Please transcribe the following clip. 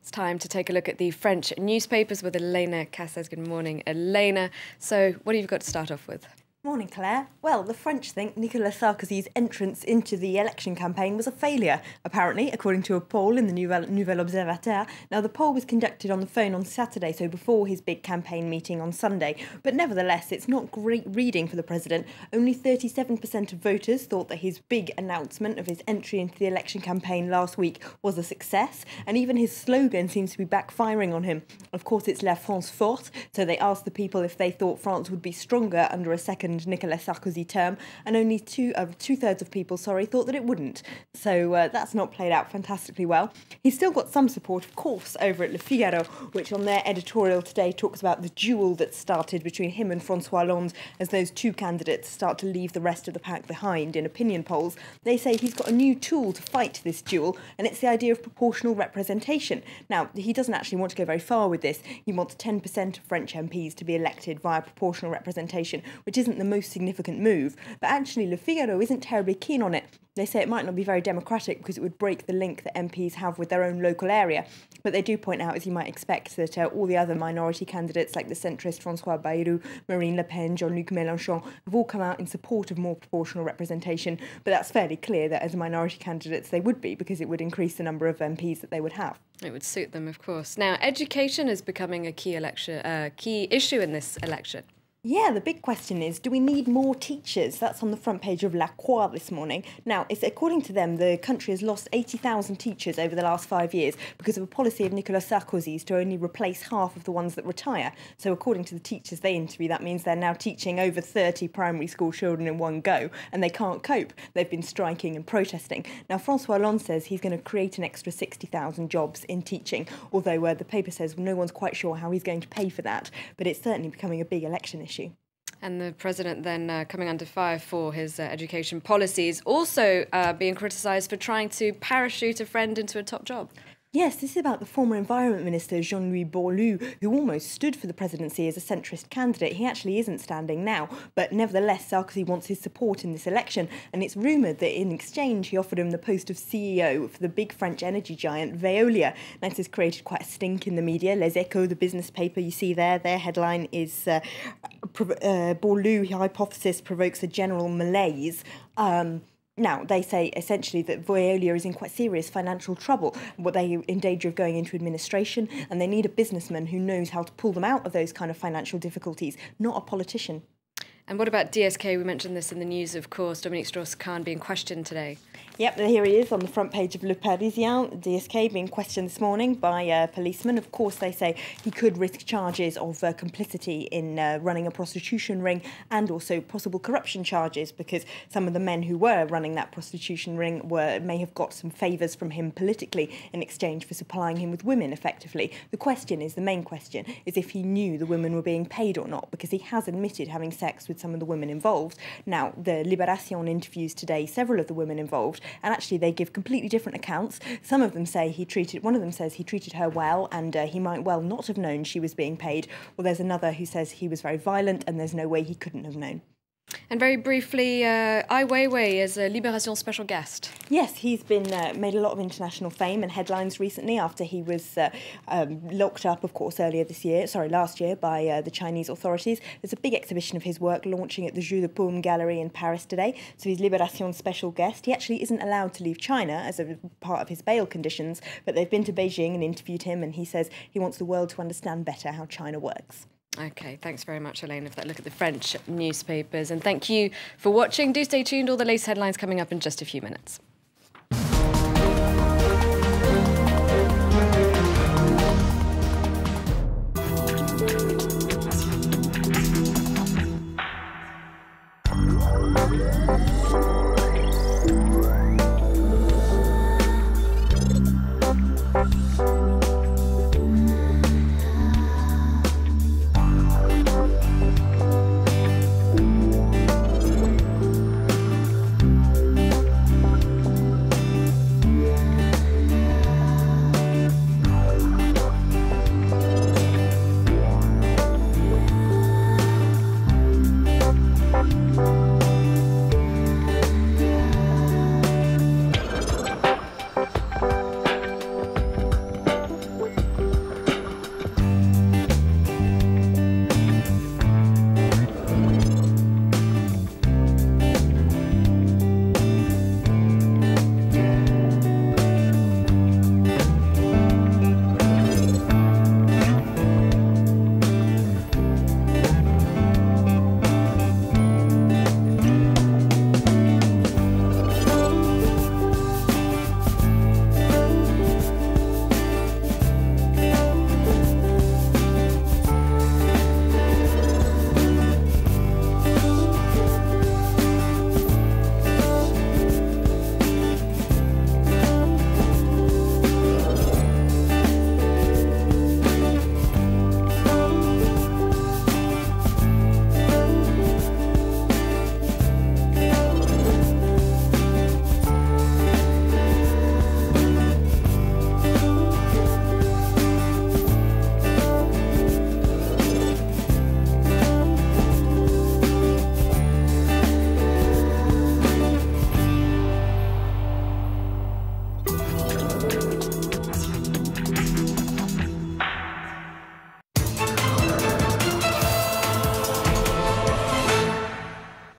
It's time to take a look at the French newspapers with Elena Casas. Good morning, Elena. So what have you got to start off with? Morning, Claire. Well, the French think Nicolas Sarkozy's entrance into the election campaign was a failure, apparently, according to a poll in the Nouvel Observateur. Now, the poll was conducted on the phone on Saturday, so before his big campaign meeting on Sunday. But nevertheless, it's not great reading for the president. Only 37% of voters thought that his big announcement of his entry into the election campaign last week was a success, and even his slogan seems to be backfiring on him. Of course, it's La France Forte, so they asked the people if they thought France would be stronger under a second Nicolas Sarkozy term, and only two-thirds of people, thought that it wouldn't. So that's not played out fantastically well. He's still got some support, of course, over at Le Figaro, which on their editorial today talks about the duel that started between him and François Hollande as those two candidates start to leave the rest of the pack behind in opinion polls. They say he's got a new tool to fight this duel, and it's the idea of proportional representation. Now, he doesn't actually want to go very far with this. He wants 10% of French MPs to be elected via proportional representation, which isn't the most significant move, but actually Le Figaro isn't terribly keen on it. They say it might not be very democratic because it would break the link that MPs have with their own local area. But they do point out, as you might expect, that all the other minority candidates like the centrist François Bayrou, Marine Le Pen, Jean-Luc Mélenchon have all come out in support of more proportional representation. But that's fairly clear that as minority candidates they would be, because it would increase the number of MPs that they would have. It would suit them, of course. Now, education is becoming a key issue in this election. Yeah, the big question is, do we need more teachers? That's on the front page of La Croix this morning. Now, according to them, the country has lost 80,000 teachers over the last 5 years because of a policy of Nicolas Sarkozy's to only replace half of the ones that retire. So according to the teachers they interview, that means they're now teaching over 30 primary school children in one go, and they can't cope. They've been striking and protesting. Now, François Hollande says he's going to create an extra 60,000 jobs in teaching, although the paper says no one's quite sure how he's going to pay for that. But it's certainly becoming a big election issue. And the president then coming under fire for his education policies, also being criticised for trying to parachute a friend into a top job. Yes, this is about the former Environment Minister Jean-Louis Borloo, who almost stood for the presidency as a centrist candidate. He actually isn't standing now, but nevertheless Sarkozy wants his support in this election, and it's rumoured that in exchange he offered him the post of CEO for the big French energy giant Veolia. Now, this has created quite a stink in the media. Les Echos, the business paper you see there, their headline is Borloo hypothesis provokes a general malaise. Now, they say essentially that Veolia is in quite serious financial trouble. They're in danger of going into administration, and they need a businessman who knows how to pull them out of those kind of financial difficulties, not a politician. And what about DSK? We mentioned this in the news, of course. Dominique Strauss-Kahn being questioned today. Yep, here he is on the front page of Le Parisien. DSK being questioned this morning by a policeman. Of course, they say he could risk charges of complicity in running a prostitution ring, and also possible corruption charges, because some of the men who were running that prostitution ring may have got some favours from him politically in exchange for supplying him with women, effectively. The main question is if he knew the women were being paid or not, because he has admitted having sex with some of the women involved. Now, the Libération interviews today several of the women involved, and actually they give completely different accounts. One of them says he treated her well, and he might well not have known she was being paid. Well, there's another who says he was very violent, and there's no way he couldn't have known. And very briefly, Ai Weiwei is a Libération special guest. Yes, he's been made a lot of international fame and headlines recently after he was locked up, of course, last year by the Chinese authorities. There's a big exhibition of his work launching at the Jeu de Paume Gallery in Paris today. So he's Libération special guest. He actually isn't allowed to leave China as a part of his bail conditions, but they've been to Beijing and interviewed him, and he says he wants the world to understand better how China works. OK, thanks very much, Elena, for that look at the French newspapers. And thank you for watching. Do stay tuned. All the latest headlines coming up in just a few minutes.